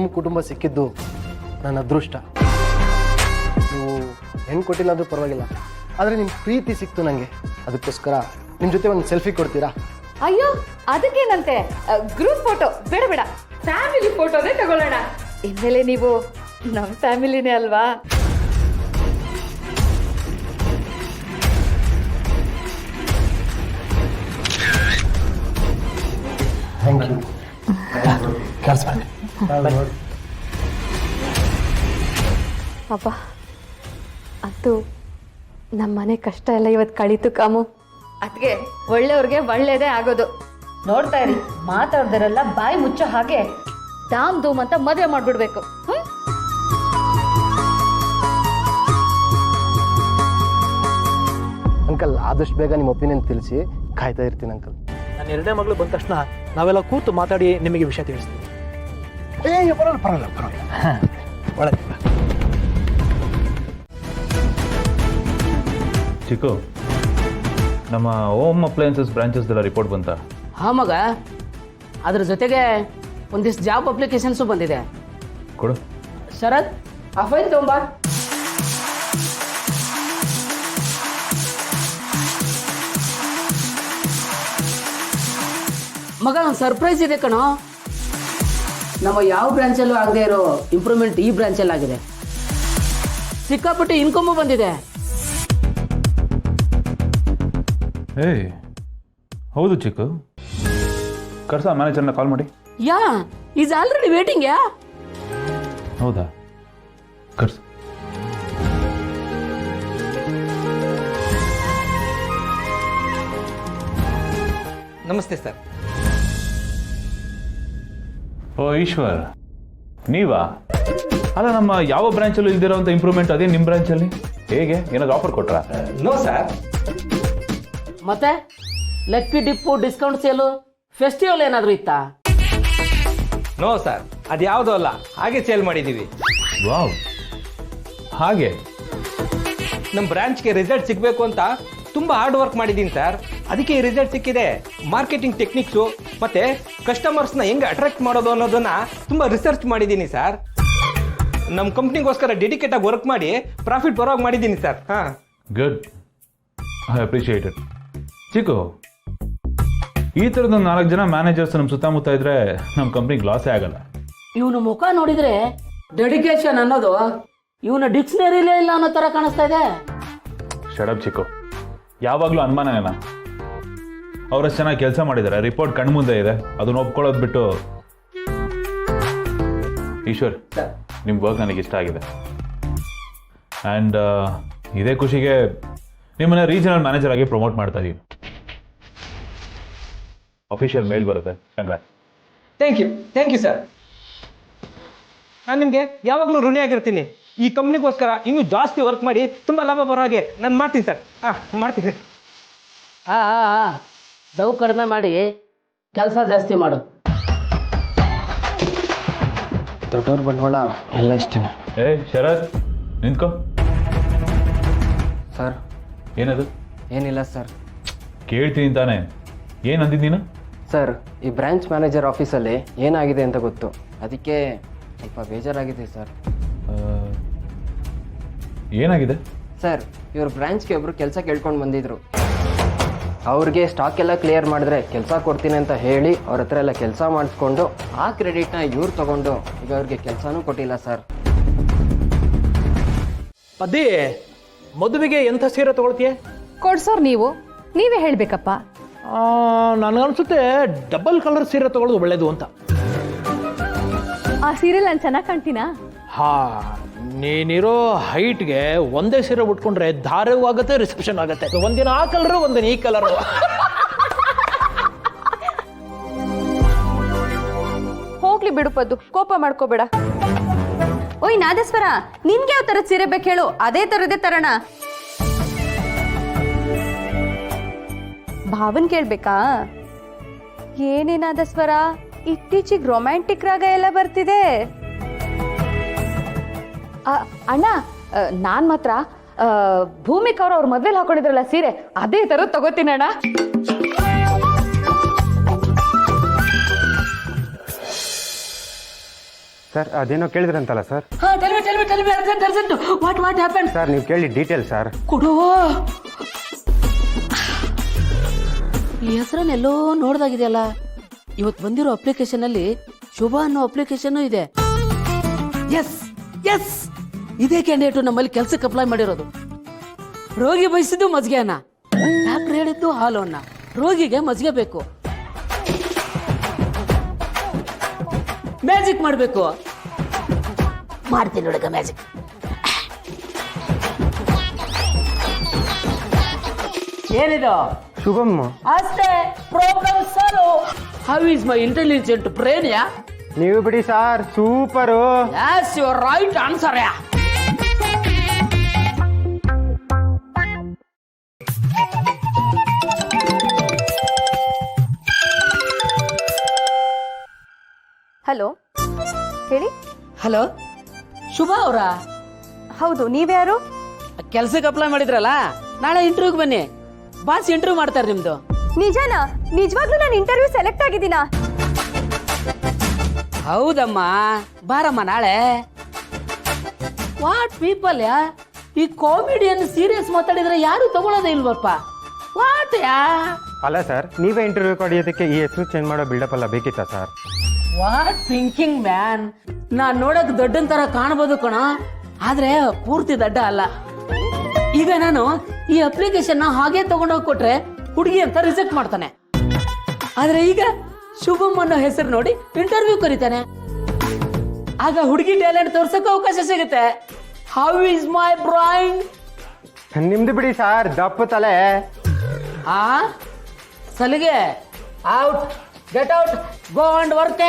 ನಿಮ್ಮ ಕುಟುಂಬ ಸಿಕ್ಕಿದ್ದು ನನ್ನ ಅದೃಷ್ಟ. ನೀವು ಹೆಣ್ಣು ಕೊಟ್ಟಿಲ್ಲ ಅಂದ್ರೂ ಪರವಾಗಿಲ್ಲ, ಆದರೆ ನಿಮ್ಮ ಪ್ರೀತಿ ಸಿಕ್ತು ನನಗೆ. ಅದಕ್ಕೋಸ್ಕರ ನಿಮ್ಮ ಜೊತೆ ಒಂದು ಸೆಲ್ಫಿ ಕೊಡ್ತೀರಾ? ಅಯ್ಯೋ ಅದಕ್ಕೇನಂತೆ, ಗ್ರೂಪ್ ಫೋಟೋ ಬೇಡ ಬೇಡ, ಫ್ಯಾಮಿಲಿ ಫೋಟೋನೇ ತಗೊಳ್ಳೋಣ. ಇನ್ಮೇಲೆ ನೀವು ನಮ್ಮ ಫ್ಯಾಮಿಲಿನೇ ಅಲ್ವಾ? Thank you. ಅಪ್ಪ, ಅದು ನಮ್ಮ ಮನೆ ಕಷ್ಟ ಎಲ್ಲ ಇವತ್ತು ಕಳೀತು ಕಾಮು. ಅದಕ್ಕೆ ಒಳ್ಳೆಯವ್ರಿಗೆ ಒಳ್ಳೇದೇ ಆಗೋದು. ನೋಡ್ತಾ ಇರಿ, ಮಾತಾಡ್ದಾರೆಲ್ಲ ಬಾಯಿ ಮುಚ್ಚೋ ಹಾಗೆ ದಾಮ್ ಧೂಮ್ ಅಂತ ಮದುವೆ ಮಾಡ್ಬಿಡ್ಬೇಕು. ಅಂಕಲ್, ಆದಷ್ಟು ಬೇಗ ನಿಮ್ಮ ಒಪಿನಿಯನ್ ತಿಳಿಸಿ, ಕಾಯ್ತಾ ಇರ್ತೀನಿ ಅಂಕಲ್. ನನ್ನ ಎರಡನೇ ಮಗಳು ಬಂದ ತಕ್ಷಣ ನಾವೆಲ್ಲ ಕೂತು ಮಾತಾಡಿ ನಿಮಗೆ ವಿಷಯ ತಿಳಿಸ್ತೀವಿ. ಪರವಾಗಿಲ್ಲ. ಒಳ್ಳೆ ಚಿಕ್ಕು, ನಮ್ಮ ಹೋಮ್ ಅಪ್ಲಯನ್ಸಸ್ ಬ್ರಾಂಚಸ್ದೆಲ್ಲ ರಿಪೋರ್ಟ್ ಬಂತ? ಹಾಂ ಮಗ, ಅದ್ರ ಜೊತೆಗೆ ಒಂದಿಷ್ಟು ಜಾಬ್ ಅಪ್ಲಿಕೇಶನ್ಸು ಬಂದಿದೆ. ಕೊಡು. ಶರತ್, ಆ ಫೈಲ್ ತಗೊಂಬಾ. ಮಗ, ಒಂದು ಸರ್ಪ್ರೈಸ್ ಇದೆ ಕಣೋ. ನಮ್ಮ ಯಾವ ಬ್ರಾಂಚಲ್ಲೂ ಆಗದೆ ಇರೋ ಇಂಪ್ರೂವ್ಮೆಂಟ್ ಈ ಬ್ರಾಂಚಲ್ಲಿ ಆಗಿದೆ. ಸಿಕ್ಕಾಪಟ್ಟೆ ಇನ್ಕಮು ಬಂದಿದೆ. ಏಯ್, ಹೌದು ಚಿಕ್ಕು. ಕರ್ಸ ಮ್ಯಾನೇಜರ್ನ ಕಾಲ್ ಮಾಡಿ. ಯಾ ಈಸ್ ಆಲ್ರೆಡಿ ವೇಟಿಂಗ್. ಯಾ ಹೌದಾ? ಕರ್ಸ. ನಮಸ್ತೆ ಸರ್. ಓ ಈಶ್ವರ್, ನೀವಾ? ಅಲ್ಲ, ನಮ್ಮ ಯಾವ ಬ್ರಾಂಚಲ್ಲೂ ಇಲ್ದಿರೋಂಥ ಇಂಪ್ರೂವ್ಮೆಂಟ್ ಅದೇ ನಿಮ್ಮ ಬ್ರಾಂಚಲ್ಲಿ ಹೇಗೆ? ಏನಾದ್ರು ಆಫರ್ ಕೊಟ್ರಾ? No sir. ಮತ್ತೆ lucky dip, discount sale, festival ಏನಾದರೂ ಇತ್ತಾ? ನೋ ಸರ್, ಅದ್ಯಾವುದೂ ಅಲ್ಲ, ಹಾಗೆ ಸೇಲ್ ಮಾಡಿದ್ದೀವಿ. ವಾವ್, ಹಾಗೆ? ನಮ್ಮ ಬ್ರಾಂಚ್ಗೆ ರಿಸಲ್ಟ್ ಸಿಗಬೇಕು ಅಂತ ತುಂಬಾ ಹಾರ್ಡ್ ವರ್ಕ್ ಮಾಡಿದ್ದೀನಿ ಸರ್. ಅದಕ್ಕೆ ಈ ರಿಸಲ್ಟ್ ಸಿಕ್ಕಿದೆ. ಮಾರ್ಕೆಟಿಂಗ್ ಟೆಕ್ನಿಕ್ಸು ಮತ್ತೆ ಕಸ್ಟಮರ್ಸ್ನ ಹೆಂಗೆ ಅಟ್ರಾಕ್ಟ್ ಮಾಡೋದು ಅನ್ನೋದನ್ನ ತುಂಬಾ ರಿಸರ್ಚ್ ಮಾಡಿದ್ದೀನಿ ಸರ್. ನಮ್ಮ ಕಂಪ್ನಿಗೋಸ್ಕರ ಡೆಡಿಕೇಟ್ ಆಗಿ ವರ್ಕ್ ಮಾಡಿ ಪ್ರಾಫಿಟ್ ಬರೋವಾಗ ಮಾಡಿದ್ದೀನಿ ಸರ್. ಹಾಂ, ಗುಡ್, ಐ ಅಪ್ರಿಷಿಯೇಟ್ ಇಟ್. ಚಿಕ್ಕು, ಈ ಥರದ 4 ಜನ ಮ್ಯಾನೇಜರ್ಸ್ ನಮ್ಮ ಸುತ್ತಮುತ್ತ ಇದ್ರೆ ನಮ್ಮ ಕಂಪ್ನಿಗೆ ಲಾಸೇ ಆಗಲ್ಲ. ಇವನ ಮುಖ ನೋಡಿದ್ರೆ ಡೆಡಿಕೇಶನ್ ಅನ್ನೋದು ಇವನ ಡಿಕ್ಷನರಿಲೇ ಇಲ್ಲ ಅನ್ನೋ ತರ ಕಾಣಿಸ್ತಾ ಇದೆ. ಶಡಪ್ ಚಿಕ್ಕು, ಯಾವಾಗಲೂ ಅನುಮಾನನೇನ? ಅವರಷ್ಟು ಚೆನ್ನಾಗಿ ಕೆಲಸ ಮಾಡಿದ್ದಾರೆ, ರಿಪೋರ್ಟ್ ಕಣ್ಮುಂದೆ ಇದೆ, ಅದನ್ನ ಒಪ್ಕೊಳ್ಳೋದು ಬಿಟ್ಟು. ಈಶ್ವರ್, ನಿಮ್ಮ ವರ್ಕ್ ನನಗೆ ಇಷ್ಟ ಆಗಿದೆ. ಆ್ಯಂಡ್ ಇದೇ ಖುಷಿಗೆ ನಿಮ್ಮನ್ನ ರೀಜನಲ್ ಮ್ಯಾನೇಜರ್ ಆಗಿ ಪ್ರಮೋಟ್ ಮಾಡ್ತಾ ಇದ್ದೀವಿ. ಅಫಿಷಿಯಲ್ ಮೇಲ್ ಬರುತ್ತೆ. ಕಂಗ್ರಾಟ್ಸ್. Thank you sir. ನಾನು ನಿಮಗೆ ಯಾವಾಗಲೂ ಋಣಿಯಾಗಿರ್ತೀನಿ. ಈ ಕಂಪ್ನಿಗೋಸ್ಕರ ಇನ್ನೂ ಜಾಸ್ತಿ ವರ್ಕ್ ಮಾಡಿ ತುಂಬ ಲಾಭ ಬರೋ ಹಾಗೆ ನಾನು ಮಾಡ್ತೀನಿ ಸರ್. ಹಾಂ, ಮಾಡ್ತೀನಿ. ದವ್ ಕಡಿಮೆ ಮಾಡಿ ಕೆಲಸ ಜಾಸ್ತಿ ಮಾಡು. ದೊಡ್ಡವ್ರ ಬಂಡವಾಳ ಎಲ್ಲ ಇಷ್ಟೇ. ಶರತ್, ನಿಂತ್ಕೋ. ಸರ್, ಏನದು? ಏನಿಲ್ಲ ಸರ್. ಕೇಳ್ತೀನಿ ತಾನೆ, ಏನು ಅಂದಿದ್ದು ನೀನು? ಸರ್, ಈ ಬ್ರಾಂಚ್ ಮ್ಯಾನೇಜರ್ ಆಫೀಸಲ್ಲಿ ಏನಾಗಿದೆ ಅಂತ ಗೊತ್ತು, ಅದಕ್ಕೆ ಸ್ವಲ್ಪ ಬೇಜಾರಾಗಿದೆ ಸರ್. ಏನಾಗಿದೆ? ಸರ್, ಇವ್ರ ಬ್ರಾಂಚ್ಗೆ ಒಬ್ರು ಕೆಲಸ ಕೇಳ್ಕೊಂಡು ಬಂದಿದ್ರು. ಅವ್ರಿಗೆ ಸ್ಟಾಕ್ ಎಲ್ಲ ಕ್ಲಿಯರ್ ಮಾಡಿದ್ರೆ ಕೆಲಸ ಕೊಡ್ತೀನಿ ಅಂತ ಹೇಳಿ ಅವ್ರ ಹತ್ರ ಎಲ್ಲ ಕೆಲಸ ಮಾಡಿಸ್ಕೊಂಡು ಆ ಕ್ರೆಡಿಟ್ನ ಇವ್ರು ತಗೊಂಡು ಈಗ ಅವ್ರಿಗೆ ಕೆಲಸನೂ ಕೊಟ್ಟಿಲ್ಲ ಸರ್. ಅದೇ ಮದುವೆಗೆ ಎಂಥ ಸೀರೆ ತಗೊಳ್ತೀಯ? ಕೊಡ್ಸೋರ್ ನೀವೇ ಹೇಳ್ಬೇಕಪ್ಪ. ನನಗನ್ಸುತ್ತೆ ಡಬಲ್ ಕಲರ್ ಸೀರೆ ತಗೊಳ್ಳೋದು ಒಳ್ಳೇದು ಅಂತ. ಆ ಸೀರೆಲ್ ನಾನು ಚೆನ್ನಾಗಿ ಕಾಣ್ತೀನಾ? ಹಾ, ನೀನಿರೋ ಹೈಟ್ಗೆ ಒಂದೇ ಸೀರೆ ಉಟ್ಕೊಂಡ್ರೆ ಧಾರೆವೂ ಆಗುತ್ತೆ, ರಿಸೆಪ್ಷನ್ ಆಗುತ್ತೆ. ಒಂದಿನ ಆ ಕಲರು, ಒಂದಿನ ಈ ಕಲರು. ಹೋಗ್ಲಿ ಬಿಡು ಪದ್ದು, ಕೋಪ ಮಾಡ್ಕೋಬೇಡ. ಓಯ್ ನಾದೇಶ್ವರ, ನಿನ್ಗೆ ಯಾವ ಥರದ ಸೀರೆ ಬೇಕು ಹೇಳು, ಅದೇ ಥರದೇ ತರೋಣ. ಭಾವನ್ ಕೇಳ್ಬೇಕಾ? ಏನೇನಾದಸ್ವರ, ಇತ್ತೀಚಿಗೆ ರೊಮ್ಯಾಂಟಿಕ್ ರಾಗ ಎಲ್ಲ ಬರ್ತಿದೆ. ಅಣ್ಣ, ನಾನ್ ಮಾತ್ರ ಭೂಮಿಕ ಅವ್ರ ಮದ್ವೆಲಿ ಹಾಕೊಂಡಿದ್ರಲ್ಲ ಸೀರೆ, ಅದೇ ತರ ತಗೋತೀನಿ ಅಣ್ಣ. ಸರ್ ಅದೇನೋ ಕೇಳಿದ್ರಂತಲ್ಲ sir. Tell me urgent what happen? Sir ನೀವು ಕೇಳಿ ಡೀಟೇಲ್ ಸರ್. ಕೊಡು. ಈ ಹೆಸರನ್ನೆಲ್ಲೋ ನೋಡ್ದಾಗಿದೆಯಲ್ಲ. ಇವತ್ತು ಬಂದಿರೋ ಅಪ್ಲಿಕೇಶನ್ ಅಲ್ಲಿ ಶುಭ ಅನ್ನೋ ಅಪ್ಲಿಕೇಶನ್ ಇದೆ. ಎಸ್ ಇದೇ ಕ್ಯಾಂಡಿಡೇಟ್ ನಮ್ಮಲ್ಲಿ ಕೆಲ್ಸಕ್ಕೆ ಅಪ್ಲೈ ಮಾಡಿರೋದು. ರೋಗಿ ಬಯಸಿದ್ದು ಮಜ್ಗೆ ಅನ್ನ, ಡಾಕ್ಟರ್ ಹೇಳಿದ್ದು ಹಾಲು ಅನ್ನ. ರೋಗಿಗೆ ಮಜ್ಗೆ ಬೇಕು. ಮ್ಯಾಜಿಕ್ ಮಾಡಬೇಕು. ಮಾಡ್ತೀನಿ ಹುಡುಗ ಮ್ಯಾಜಿಕ್. ಏನಿದು? ಶುಭಮ್. ಅಷ್ಟೇ, problem solve. How is my intelligent brain? Yeah ನೀವು ಬಿಡಿ sir, super. Yes you are right answer. Yeah hello, ಹೇಳಿ. ಹಲೋ, ಶುಭ ಅವರಾ? ಹೌದು, ನೀವ್ಯಾರು? ಕೆಲ್ಸಕ್ಕೆ ಅಪ್ಲೈ ಮಾಡಿದ್ರಲ್ಲ, ನಾಳೆ ಇಂಟರ್ವ್ಯೂಗೆ ಬನ್ನಿ. ಬಾಸ್ ಇಂಟರ್ವ್ಯೂ ಮಾಡ್ತಾರೆ ನಿಮ್ದು. ನಿಜನಾ? ನಿಜವಾಗ್ಲೂ ನಾನು ಇಂಟರ್ವ್ಯೂ ಸೆಲೆಕ್ಟ್ ಆಗಿದ್ದೀನಾ? ಹೌದಮ್ಮ, ಬಾರಮ್ಮ ನಾಳೆ. ವಾಟ್ ಪೀಪಲ್ ಯಾ, ಈ ಕಾಮಿಡಿಯನ್ ಸೀರಿಯಸ್ ಮಾತಾಡಿದ್ರೆ ಯಾರು ತಗೊಳ್ಳೋದೇ ಇಲ್ವಪ್ಪ. ವಾಟ್ ಯಾ? ಅಲ್ಲ ಸರ್, ನೀವೇ ಇಂಟರ್ವ್ಯೂ ಕೊಡೋದಕ್ಕೆ ಈ ಹೆಸರು ಚೇಂಜ್ ಮಾಡೋ ಬಿಲ್ಡಪ್ ಎಲ್ಲ ಬೇಕಿತ್ತಾ ಸರ್? What thinking man. ನಾನ್ ನೋಡಕ್ ದೊಡ್ಡನ್ ತರ ಕಾಣಬಹುದು ಕಣ, ಆದ್ರೆ ಪೂರ್ತಿ ದಡ್ಡ ಅಲ್ಲ. ಈಗ ನಾನು ಈ ಅಪ್ಲಿಕೇಶನ್ ಹಾಗೆ ತಗೊಂಡೋಗಿ ಕೊಟ್ರೆ ಹುಡುಗಿ ಅಂತ ರಿಜೆಕ್ಟ್ ಮಾಡ್ತಾನೆ. ಆದ್ರೆ ಈಗ ಶುಭಮ್ ಅನ್ನೋ ಹೆಸರು ನೋಡಿ ಇಂಟರ್ವ್ಯೂ ಕರೀತಾನೆ. ಆಗ ಹುಡುಗಿ ಟ್ಯಾಲೆಂಟ್ ತೋರ್ಸಕ್ಕೆ ಅವಕಾಶ ಸಿಗುತ್ತೆ. How is my brain? ನಿಮ್ದು ಬಿಡಿ ಸರ್, ದಪ್ಪ ತಲೆ. ಆ ಸಲಿಗೆ out, get out, go and work.